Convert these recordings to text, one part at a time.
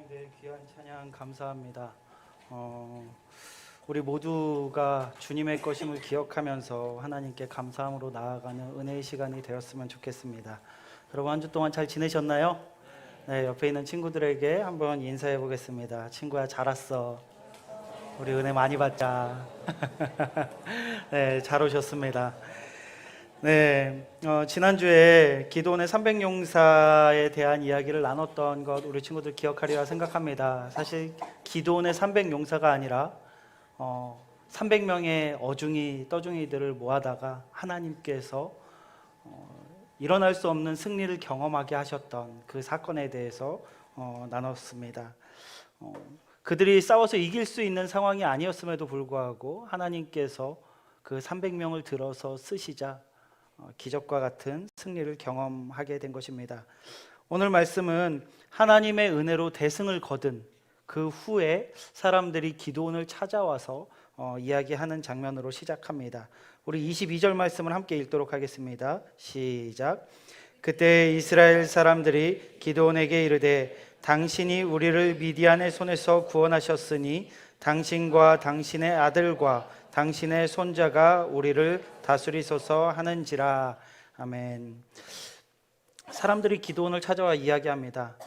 하나님의 귀한 찬양 감사합니다. 우리 모두가 주님의 것임을 기억하면서 하나님께 감사함으로 나아가는 은혜의 시간이 되었으면 좋겠습니다. 여러분 한 주 동안 잘 지내셨나요? 네, 옆에 있는 친구들에게 한번 인사해 보겠습니다. 친구야, 잘 왔어. 우리 은혜 많이 받자. 네, 잘 오셨습니다. 네, 지난주에 기도원의 300용사에 대한 이야기를 나눴던 것 우리 친구들 기억하리라 생각합니다. 사실 기도원의 300용사가 아니라 300명의 어중이 떠중이들을 모아다가 하나님께서 일어날 수 없는 승리를 경험하게 하셨던 그 사건에 대해서 나눴습니다. 그들이 싸워서 이길 수 있는 상황이 아니었음에도 불구하고 하나님께서 그 300명을 들어서 쓰시자 기적과 같은 승리를 경험하게 된 것입니다. 오늘 말씀은 하나님의 은혜로 대승을 거둔 그 후에 사람들이 기도원을 찾아와서 이야기하는 장면으로 시작합니다. 우리 22절 말씀을 함께 읽도록 하겠습니다. 시작. 그때 이스라엘 사람들이 기도원에게 이르되 당신이 우리를 미디안의 손에서 구원하셨으니 당신과 당신의 아들과 당신의 손자가 우리를 다스리소서 하는지라. 아멘. 사람들이 기도원을 찾아와 이야기합니다.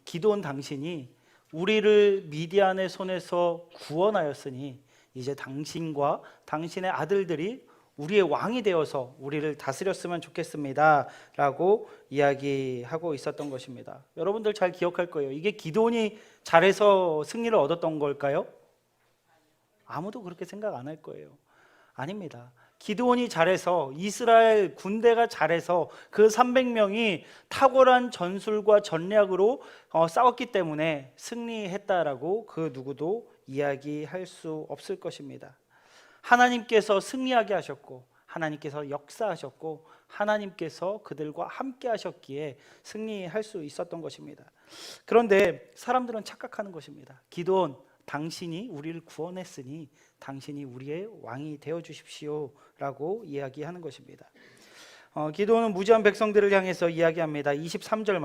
기도원 당신이 우리를 미디안의 손에서 구원하였으니 이제 당신과 당신의 아들들이 우리의 왕이 되어서 우리를 다스렸으면 좋겠습니다 라고 이야기하고 있었던 것입니다. 여러분들 잘 기억할 거예요. 이게 기도원이 잘해서 승리를 얻었던 걸까요? 아무도 그렇게 생각 안 할 거예요. 아닙니다. 기드온이 잘해서, 이스라엘 군대가 잘해서 그 300명이 탁월한 전술과 전략으로 싸웠기 때문에 승리했다라고 그 누구도 이야기할 수 없을 것입니다. 하나님께서 승리하게 하셨고 하나님께서 역사하셨고 하나님께서 그들과 함께 하셨기에 승리할 수 있었던 것입니다. 그런데 사람들은 착각하는 것입니다. 기드온, 당신이 우리를 구원했으니 당신이 우리의 왕이 되어주십시오 라고 이야기하는 것입니다. 기도는 무지한 백성들을 향해서 이야기합니다. 23절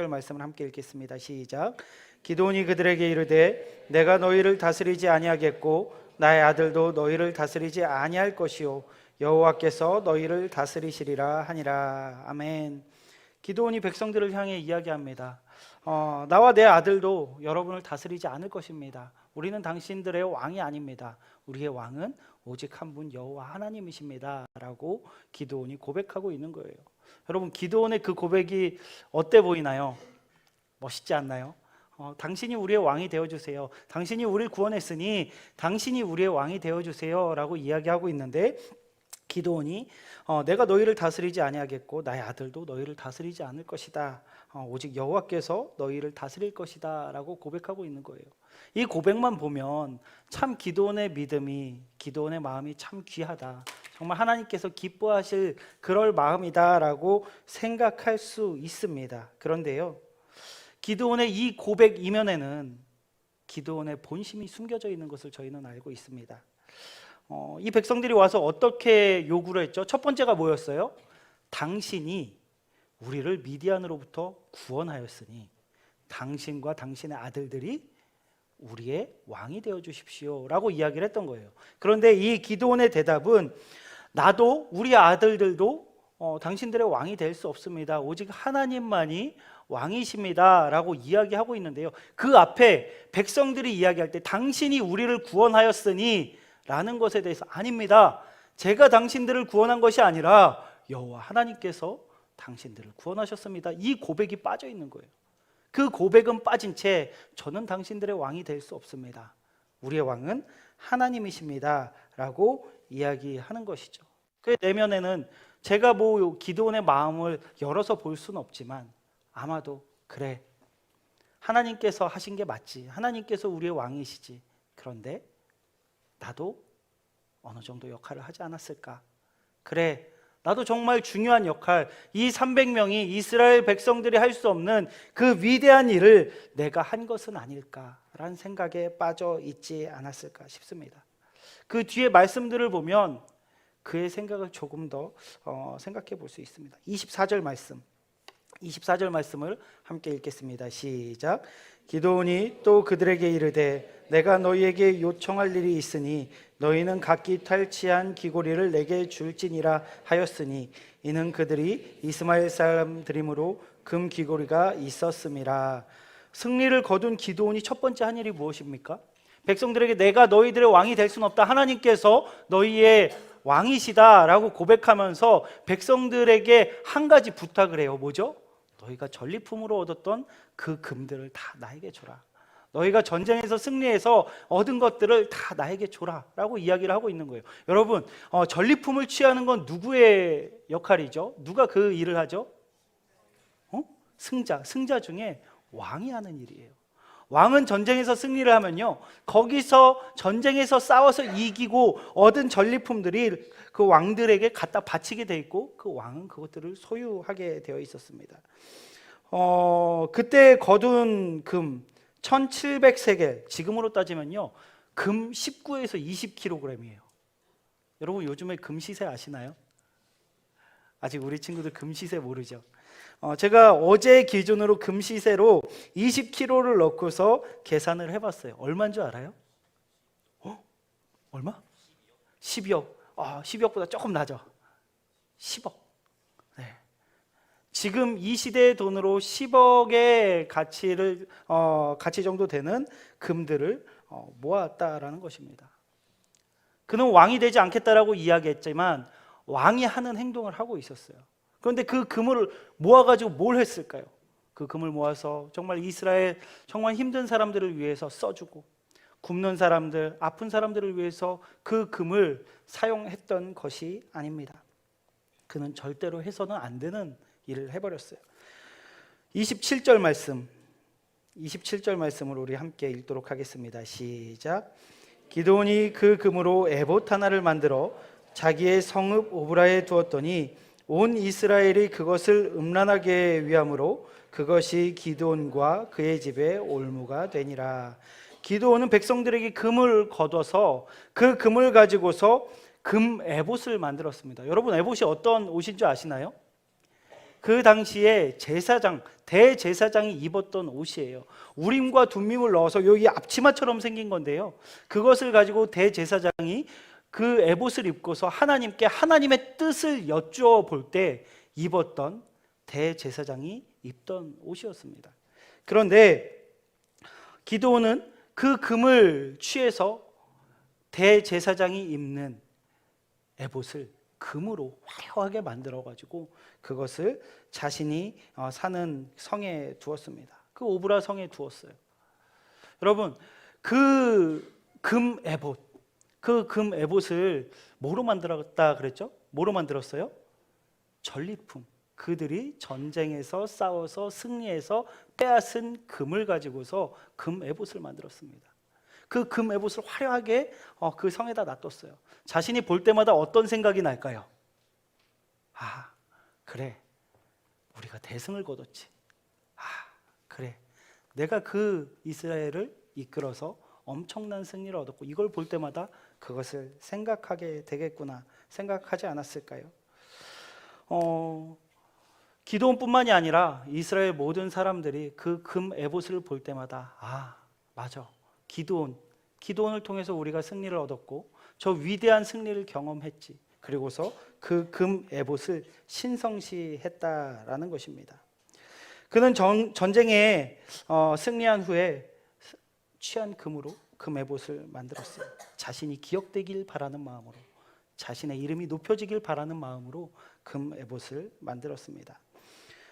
말씀을 함께 읽겠습니다. 시작. 기도니 그들에게 이르되 내가 너희를 다스리지 아니하겠고 나의 아들도 너희를 다스리지 아니할 것이요 여호와께서 너희를 다스리시리라 하니라. 아멘. 기도원이 백성들을 향해 이야기합니다. 나와 내 아들도 여러분을 다스리지 않을 것입니다. 우리는 당신들의 왕이 아닙니다. 우리의 왕은 오직 한 분 여호와 하나님이십니다 라고 기도원이 고백하고 있는 거예요. 여러분, 기도원의 그 고백이 어때 보이나요? 멋있지 않나요? 당신이 우리의 왕이 되어주세요. 당신이 우리를 구원했으니 당신이 우리의 왕이 되어주세요 라고 이야기하고 있는데, 기도원이 내가 너희를 다스리지 아니하겠고 나의 아들도 너희를 다스리지 않을 것이다. 오직 여호와께서 너희를 다스릴 것이다 라고 고백하고 있는 거예요. 이 고백만 보면 참 기도원의 믿음이, 기도원의 마음이 참 귀하다, 정말 하나님께서 기뻐하실 그럴 마음이다 라고 생각할 수 있습니다. 그런데요, 기도원의 이 고백 이면에는 기도원의 본심이 숨겨져 있는 것을 저희는 알고 있습니다. 이 백성들이 와서 어떻게 요구를 했죠? 첫 번째가 뭐였어요? 당신이 우리를 미디안으로부터 구원하였으니 당신과 당신의 아들들이 우리의 왕이 되어 주십시오 라고 이야기를 했던 거예요. 그런데 이 기드온의 대답은 나도 우리 아들들도 당신들의 왕이 될 수 없습니다. 오직 하나님만이 왕이십니다 라고 이야기하고 있는데요, 그 앞에 백성들이 이야기할 때 당신이 우리를 구원하였으니 라는 것에 대해서 아닙니다. 제가 당신들을 구원한 것이 아니라 여호와 하나님께서 당신들을 구원하셨습니다. 이 고백이 빠져 있는 거예요. 그 고백은 빠진 채 저는 당신들의 왕이 될 수 없습니다. 우리의 왕은 하나님이십니다 라고 이야기하는 것이죠. 그 내면에는 제가 기드온의 마음을 열어서 볼 수는 없지만 아마도 그래, 하나님께서 하신 게 맞지, 하나님께서 우리의 왕이시지, 그런데 나도 어느 정도 역할을 하지 않았을까? 그래, 나도 정말 중요한 역할, 이 300명이 이스라엘 백성들이 할 수 없는 그 위대한 일을 내가 한 것은 아닐까라는 생각에 빠져 있지 않았을까 싶습니다. 그 뒤에 말씀들을 보면 그의 생각을 조금 더 생각해 볼 수 있습니다. 24절 말씀 24절 말씀을 함께 읽겠습니다. 시작. 기드온이 또 그들에게 이르되 내가 너희에게 요청할 일이 있으니 너희는 각기 탈취한 귀고리를 내게 줄지니라 하였으니 이는 그들이 이스마엘 사람들이므로 금 귀고리가 있었음이라. 승리를 거둔 기드온이 첫 번째 한 일이 무엇입니까? 백성들에게 내가 너희들의 왕이 될 수는 없다, 하나님께서 너희의 왕이시다라고 고백하면서 백성들에게 한 가지 부탁을 해요. 뭐죠? 너희가 전리품으로 얻었던 그 금들을 다 나에게 줘라. 너희가 전쟁에서 승리해서 얻은 것들을 다 나에게 줘라 라고 이야기를 하고 있는 거예요. 여러분, 전리품을 취하는 건 누구의 역할이죠? 누가 그 일을 하죠? 승자 중에 왕이 하는 일이에요. 왕은 전쟁에서 승리를 하면요, 거기서 전쟁에서 싸워서 이기고 얻은 전리품들이 그 왕들에게 갖다 바치게 돼 있고 그 왕은 그것들을 소유하게 되어 있었습니다. 그때 거둔 금 1700세겔, 지금으로 따지면요 금 19에서 20kg이에요. 여러분 요즘에 금 시세 아시나요? 아직 우리 친구들 금 시세 모르죠? 제가 어제 기준으로 금 시세로 20kg를 넣고서 계산을 해봤어요. 얼마인 줄 알아요? 얼마? 12억. 12억보다 조금 낮아. 10억. 네. 지금 이 시대의 돈으로 10억의 가치 정도 되는 금들을 모았다라는 것입니다. 그는 왕이 되지 않겠다라고 이야기했지만 왕이 하는 행동을 하고 있었어요. 그런데 그 금을 모아가지고 뭘 했을까요? 그 금을 모아서 정말 이스라엘 정말 힘든 사람들을 위해서 써주고 굶는 사람들, 아픈 사람들을 위해서 그 금을 사용했던 것이 아닙니다. 그는 절대로 해서는 안 되는 일을 해버렸어요. 27절 말씀을 우리 함께 읽도록 하겠습니다. 시작. 기드온이 그 금으로 에봇 하나를 만들어 자기의 성읍 오브라에 두었더니 온 이스라엘이 그것을 음란하게 위함으로 그것이 기드온과 그의 집에 올무가 되니라. 기드온은 백성들에게 금을 거둬서 그 금을 가지고서 금 에봇을 만들었습니다. 여러분 에봇이 어떤 옷인 줄 아시나요? 그 당시에 대제사장이 입었던 옷이에요. 우림과 둠밈을 넣어서 여기 앞치마처럼 생긴 건데요, 그것을 가지고 대제사장이 그 에봇을 입고서 하나님께 하나님의 뜻을 여쭈어 볼 때 입었던 대제사장이 입던 옷이었습니다. 그런데 기드온은 그 금을 취해서 대제사장이 입는 에봇을 금으로 화려하게 만들어 가지고 그것을 자신이 사는 성에 두었습니다. 그 오브라 성에 두었어요. 여러분 그 금 에봇을 뭐로 만들었다 그랬죠? 뭐로 만들었어요? 전리품. 그들이 전쟁에서 싸워서 승리해서 빼앗은 금을 가지고서 금 에봇을 만들었습니다. 그 금 에봇을 화려하게 그 성에다 놔뒀어요. 자신이 볼 때마다 어떤 생각이 날까요? 그래, 우리가 대승을 거뒀지. 그래, 내가 그 이스라엘을 이끌어서 엄청난 승리를 얻었고 이걸 볼 때마다 그것을 생각하게 되겠구나 생각하지 않았을까요? 기드온뿐만이 아니라 이스라엘 모든 사람들이 그 금 에봇을 볼 때마다 맞아, 기드온을 통해서 우리가 승리를 얻었고 저 위대한 승리를 경험했지. 그리고서 그 금 에봇을 신성시했다라는 것입니다. 그는 전쟁에 승리한 후에 취한 금으로 금 에봇을 만들었어요. 자신이 기억되길 바라는 마음으로, 자신의 이름이 높여지길 바라는 마음으로 금 에봇을 만들었습니다.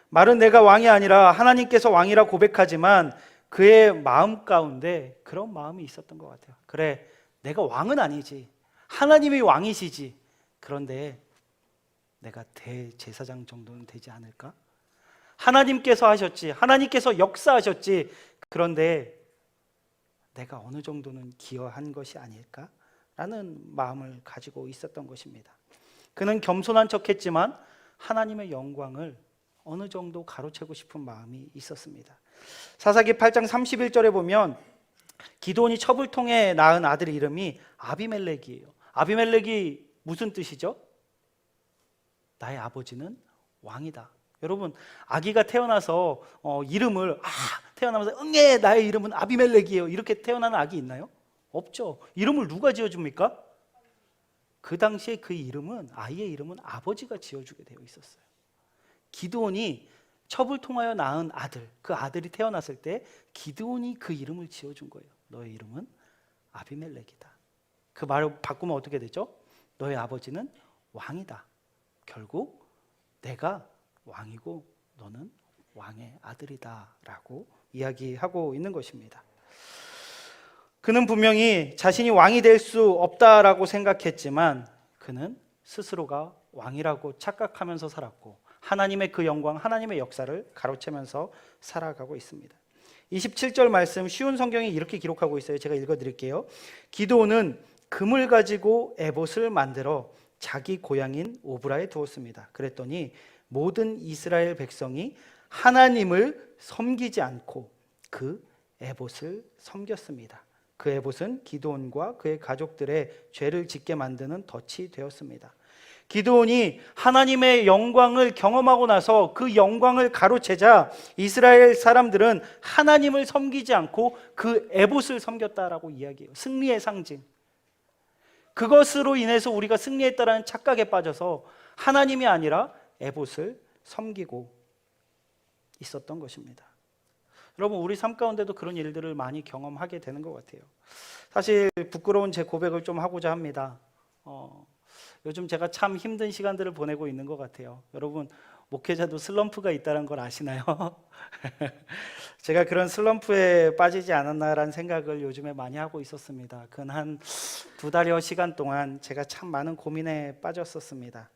말은 내가 왕이 아니라 하나님께서 왕이라 고백하지만 그의 마음 가운데 그런 마음이 있었던 것 같아요. 그래, 내가 왕은 아니지, 하나님이 왕이시지. 그런데 내가 대제사장 정도는 되지 않을까? 하나님께서 하셨지, 하나님께서 역사하셨지. 그런데 내가 어느 정도는 기여한 것이 아닐까? 라는 마음을 가지고 있었던 것입니다. 그는 겸손한 척했지만 하나님의 영광을 어느 정도 가로채고 싶은 마음이 있었습니다. 사사기 8장 31절에 보면 기드온이 첩을 통해 낳은 아들 이름이 아비멜렉이에요. 아비멜렉이 무슨 뜻이죠? 나의 아버지는 왕이다. 여러분, 아기가 태어나서 이름을 태어나면서 응애 나의 이름은 아비멜렉이에요 이렇게 태어나는 아기 있나요? 없죠. 이름을 누가 지어줍니까? 그 당시에 그 이름은, 아이의 이름은 아버지가 지어주게 되어 있었어요. 기드온이 첩을 통하여 낳은 아들, 그 아들이 태어났을 때 기드온이 그 이름을 지어준 거예요. 너의 이름은 아비멜렉이다. 그 말을 바꾸면 어떻게 되죠? 너의 아버지는 왕이다. 결국 내가 왕이고 너는 왕의 아들이다 라고 이야기하고 있는 것입니다. 그는 분명히 자신이 왕이 될 수 없다라고 생각했지만 그는 스스로가 왕이라고 착각하면서 살았고 하나님의 그 영광, 하나님의 역사를 가로채면서 살아가고 있습니다. 27절 말씀, 쉬운 성경이 이렇게 기록하고 있어요. 제가 읽어드릴게요. 기드온은 금을 가지고 에봇을 만들어 자기 고향인 오브라에 두었습니다. 그랬더니 모든 이스라엘 백성이 하나님을 섬기지 않고 그 에봇을 섬겼습니다. 그 에봇은 기드온과 그의 가족들의 죄를 짓게 만드는 덫이 되었습니다. 기드온이 하나님의 영광을 경험하고 나서 그 영광을 가로채자 이스라엘 사람들은 하나님을 섬기지 않고 그 에봇을 섬겼다라고 이야기해요. 승리의 상징. 그것으로 인해서 우리가 승리했다라는 착각에 빠져서 하나님이 아니라 에봇을 섬기고 있었던 것입니다. 여러분, 우리 삶 가운데도 그런 일들을 많이 경험하게 되는 것 같아요. 사실 부끄러운 제 고백을 좀 하고자 합니다. 요즘 제가 참 힘든 시간들을 보내고 있는 것 같아요. 여러분, 목회자도 슬럼프가 있다는 걸 아시나요? 제가 그런 슬럼프에 빠지지 않았나라는 생각을 요즘에 많이 하고 있었습니다. 근 한 2달여 시간 동안 제가 참 많은 고민에 빠졌었습니다.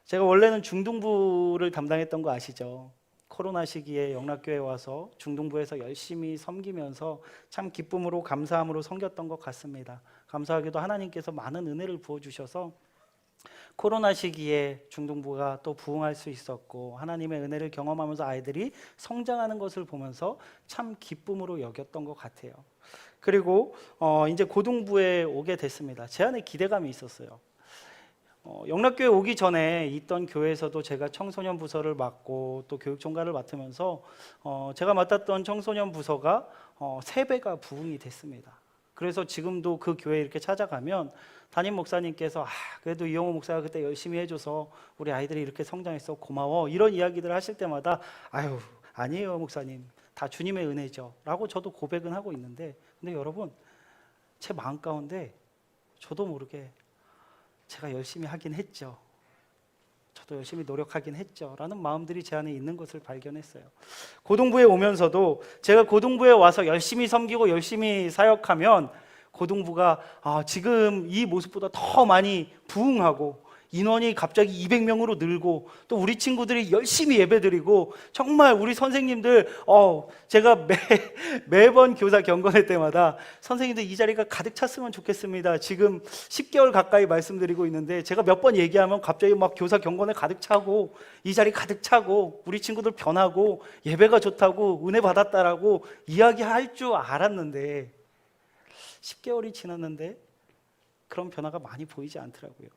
제가 원래는 중등부를 담당했던 거 아시죠? 코로나 시기에 영락교회 와서 중등부에서 열심히 섬기면서 참 기쁨으로 감사함으로 섬겼던 것 같습니다. 감사하게도 하나님께서 많은 은혜를 부어주셔서 코로나 시기에 중등부가 또 부흥할 수 있었고 하나님의 은혜를 경험하면서 아이들이 성장하는 것을 보면서 참 기쁨으로 여겼던 것 같아요. 그리고 이제 고등부에 오게 됐습니다. 제 안에 기대감이 있었어요. 영락교회 오기 전에 있던 교회에서도 제가 청소년 부서를 맡고 또 교육총괄을 맡으면서 제가 맡았던 청소년 부서가 3배가 부흥이 됐습니다. 그래서 지금도 그 교회 이렇게 찾아가면 담임 목사님께서 그래도 이영호 목사가 그때 열심히 해줘서 우리 아이들이 이렇게 성장했어 고마워 이런 이야기들을 하실 때마다 아니에요 목사님 다 주님의 은혜죠 라고 저도 고백은 하고 있는데 근데 여러분 제 마음 가운데 저도 모르게 제가 열심히 하긴 했죠. 저도 열심히 노력하긴 했죠. 라는 마음들이 제 안에 있는 것을 발견했어요. 고등부에 오면서도 제가 고등부에 와서 열심히 섬기고 열심히 사역하면 고등부가 지금 이 모습보다 더 많이 부흥하고 인원이 갑자기 200명으로 늘고 또 우리 친구들이 열심히 예배드리고 정말 우리 선생님들 제가 매번 교사 경건회 때마다 선생님들 이 자리가 가득 찼으면 좋겠습니다. 지금 10개월 가까이 말씀드리고 있는데 제가 몇 번 얘기하면 갑자기 막 교사 경건회 가득 차고 이 자리 가득 차고 우리 친구들 변하고 예배가 좋다고 은혜 받았다라고 이야기할 줄 알았는데 10개월이 지났는데 그런 변화가 많이 보이지 않더라고요.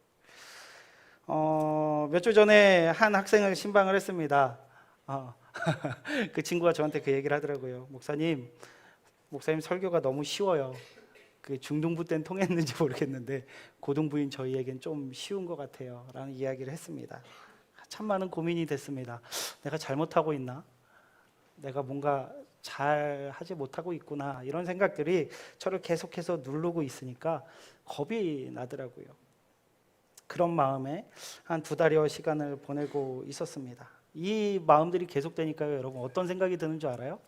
몇 주 전에 한 학생을 신방을 했습니다. 그 친구가 저한테 그 얘기를 하더라고요. 목사님 설교가 너무 쉬워요. 그 중등부 때는 통했는지 모르겠는데 고등부인 저희에겐 좀 쉬운 것 같아요. 라는 이야기를 했습니다. 참 많은 고민이 됐습니다. 내가 잘못하고 있나? 내가 뭔가 잘 하지 못하고 있구나. 이런 생각들이 저를 계속해서 누르고 있으니까 겁이 나더라고요. 그런 마음에 한 2달여 시간을 보내고 있었습니다. 이 마음들이 계속되니까요, 여러분 어떤 생각이 드는 줄 알아요?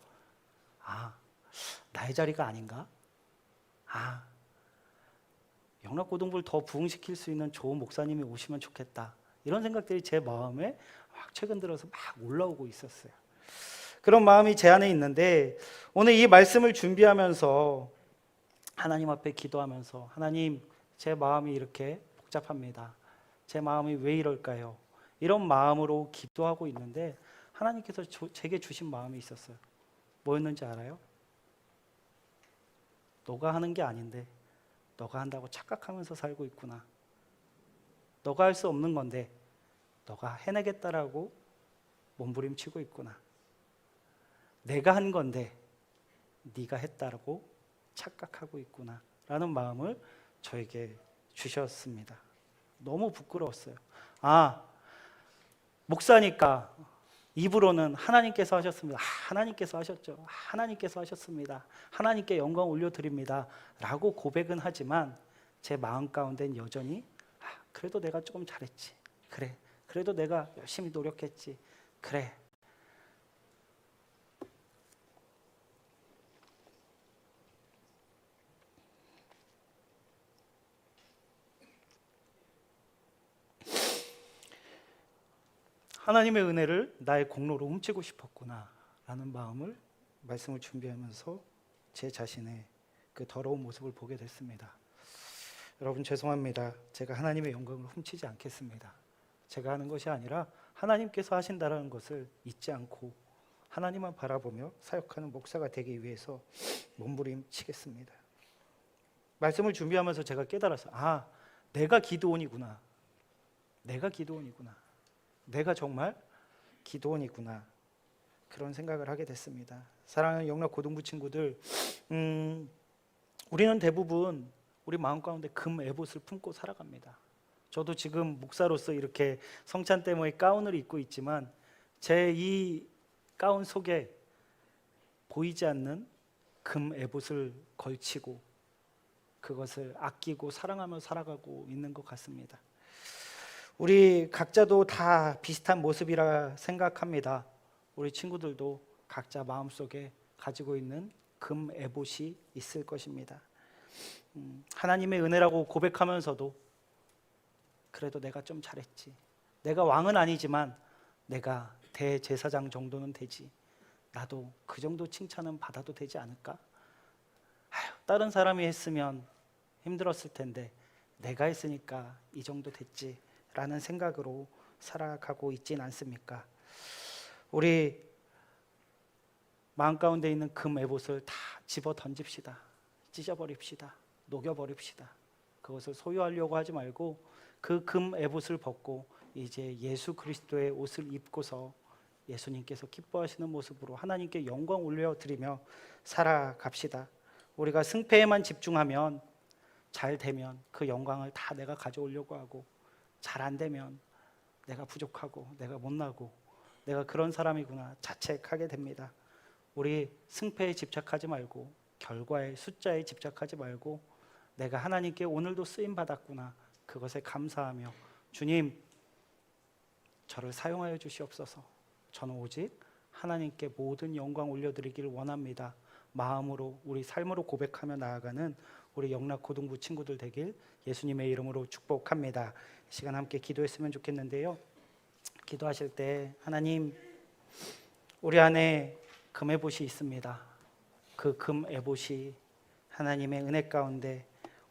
나의 자리가 아닌가? 영락고등부를 더 부흥시킬 수 있는 좋은 목사님이 오시면 좋겠다. 이런 생각들이 제 마음에 최근 들어서 막 올라오고 있었어요. 그런 마음이 제 안에 있는데 오늘 이 말씀을 준비하면서 하나님 앞에 기도하면서 하나님 제 마음이 이렇게 복잡합니다. 제 마음이 왜 이럴까요? 이런 마음으로 기도하고 있는데 하나님께서 제게 주신 마음이 있었어요. 뭐였는지 알아요? 너가 하는 게 아닌데 너가 한다고 착각하면서 살고 있구나. 너가 할 수 없는 건데 너가 해내겠다라고 몸부림치고 있구나. 내가 한 건데 네가 했다라고 착각하고 있구나 라는 마음을 저에게 주셨습니다. 너무 부끄러웠어요. 목사니까 입으로는 하나님께서 하셨습니다. 하나님께서 하셨죠. 하나님께서 하셨습니다. 하나님께 영광 올려드립니다 라고 고백은 하지만 제 마음 가운데는 여전히 그래도 내가 조금 잘했지. 그래, 그래도 내가 열심히 노력했지. 그래. 하나님의 은혜를 나의 공로로 훔치고 싶었구나 라는 마음을 말씀을 준비하면서 제 자신의 그 더러운 모습을 보게 됐습니다. 여러분 죄송합니다. 제가 하나님의 영광을 훔치지 않겠습니다. 제가 하는 것이 아니라 하나님께서 하신다는 것을 잊지 않고 하나님만 바라보며 사역하는 목사가 되기 위해서 몸부림치겠습니다. 말씀을 준비하면서 제가 깨달았어요. 내가 기드온이구나. 내가 기드온이구나. 내가 정말 기드온이구나. 그런 생각을 하게 됐습니다. 사랑하는 영락 고등부 친구들, 우리는 대부분 우리 마음 가운데 금 에봇을 품고 살아갑니다. 저도 지금 목사로서 이렇게 성찬 때문에 가운을 입고 있지만 제 이 가운 속에 보이지 않는 금 에봇을 걸치고 그것을 아끼고 사랑하며 살아가고 있는 것 같습니다. 우리 각자도 다 비슷한 모습이라 생각합니다. 우리 친구들도 각자 마음속에 가지고 있는 금 에봇이 있을 것입니다. 하나님의 은혜라고 고백하면서도 그래도 내가 좀 잘했지. 내가 왕은 아니지만 내가 대제사장 정도는 되지. 나도 그 정도 칭찬은 받아도 되지 않을까? 다른 사람이 했으면 힘들었을 텐데 내가 했으니까 이 정도 됐지 라는 생각으로 살아가고 있진 않습니까? 우리 마음 가운데 있는 금 에봇을 다 집어 던집시다. 찢어버립시다. 녹여버립시다. 그것을 소유하려고 하지 말고 그 금 에봇을 벗고 이제 예수 그리스도의 옷을 입고서 예수님께서 기뻐하시는 모습으로 하나님께 영광 올려드리며 살아갑시다. 우리가 승패에만 집중하면 잘 되면 그 영광을 다 내가 가져오려고 하고 잘 안 되면 내가 부족하고 내가 못나고 내가 그런 사람이구나 자책하게 됩니다. 우리 승패에 집착하지 말고 결과의 숫자에 집착하지 말고 내가 하나님께 오늘도 쓰임 받았구나 그것에 감사하며 주님 저를 사용하여 주시옵소서. 저는 오직 하나님께 모든 영광 올려드리기를 원합니다. 마음으로 우리 삶으로 고백하며 나아가는 우리 영락 고등부 친구들 되길 예수님의 이름으로 축복합니다. 이 시간 함께 기도했으면 좋겠는데요. 기도하실 때 하나님 우리 안에 금 에봇이 있습니다. 그 금 에봇이 하나님의 은혜 가운데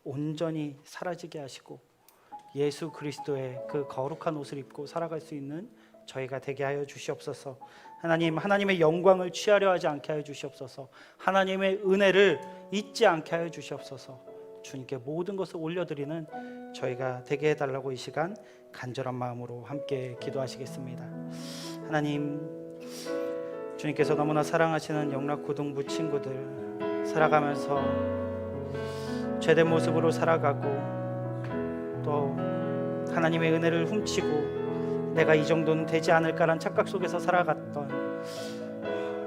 온전히 사라지게 하시고 예수 그리스도의 그 거룩한 옷을 입고 살아갈 수 있는 저희가 되게 하여 주시옵소서. 하나님, 하나님의 영광을 취하려 하지 않게 하여 주시옵소서. 하나님의 은혜를 잊지 않게 하여 주시옵소서. 주님께 모든 것을 올려드리는 저희가 되게 해달라고 이 시간 간절한 마음으로 함께 기도하시겠습니다. 하나님, 주님께서 너무나 사랑하시는 영락 고등부 친구들 살아가면서 죄된 모습으로 살아가고 또 하나님의 은혜를 훔치고 내가 이 정도는 되지 않을까란 착각 속에서 살아갔던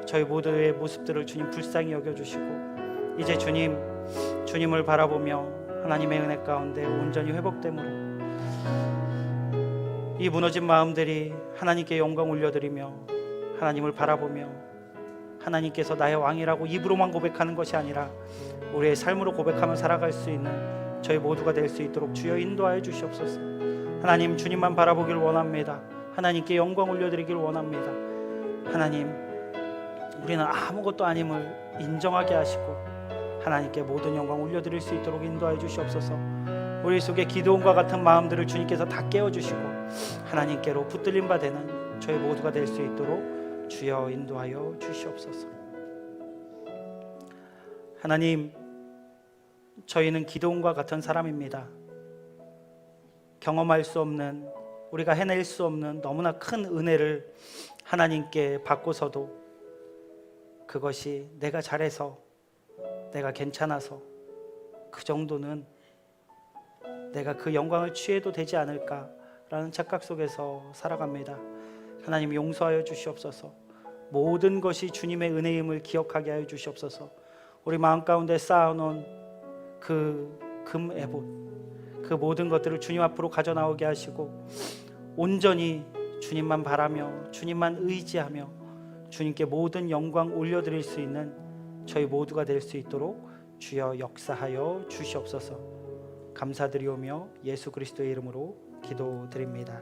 저희 모두의 모습들을 주님 불쌍히 여겨주시고 이제 주님을 바라보며 하나님의 은혜 가운데 온전히 회복됨으로 이 무너진 마음들이 하나님께 영광 올려드리며 하나님을 바라보며 하나님께서 나의 왕이라고 입으로만 고백하는 것이 아니라 우리의 삶으로 고백하며 살아갈 수 있는 저희 모두가 될 수 있도록 주여 인도하여 주시옵소서. 하나님 주님만 바라보길 원합니다. 하나님께 영광 올려드리길 원합니다. 하나님 우리는 아무것도 아님을 인정하게 하시고 하나님께 모든 영광 올려드릴 수 있도록 인도하여 주시옵소서. 우리 속에 기드온과 같은 마음들을 주님께서 다 깨워주시고 하나님께로 붙들림 바 되는 저희 모두가 될 수 있도록 주여 인도하여 주시옵소서. 하나님 저희는 기드온과 같은 사람입니다. 경험할 수 없는 우리가 해낼 수 없는 너무나 큰 은혜를 하나님께 받고서도 그것이 내가 잘해서, 내가 괜찮아서, 그 정도는 내가 그 영광을 취해도 되지 않을까라는 착각 속에서 살아갑니다. 하나님 용서하여 주시옵소서. 모든 것이 주님의 은혜임을 기억하게 하여 주시옵소서. 우리 마음 가운데 쌓아놓은 그 금 에봇, 그 모든 것들을 주님 앞으로 가져나오게 하시고 온전히 주님만 바라며 주님만 의지하며 주님께 모든 영광 올려드릴 수 있는 저희 모두가 될 수 있도록 주여 역사하여 주시옵소서. 감사드리오며 예수 그리스도의 이름으로 기도드립니다.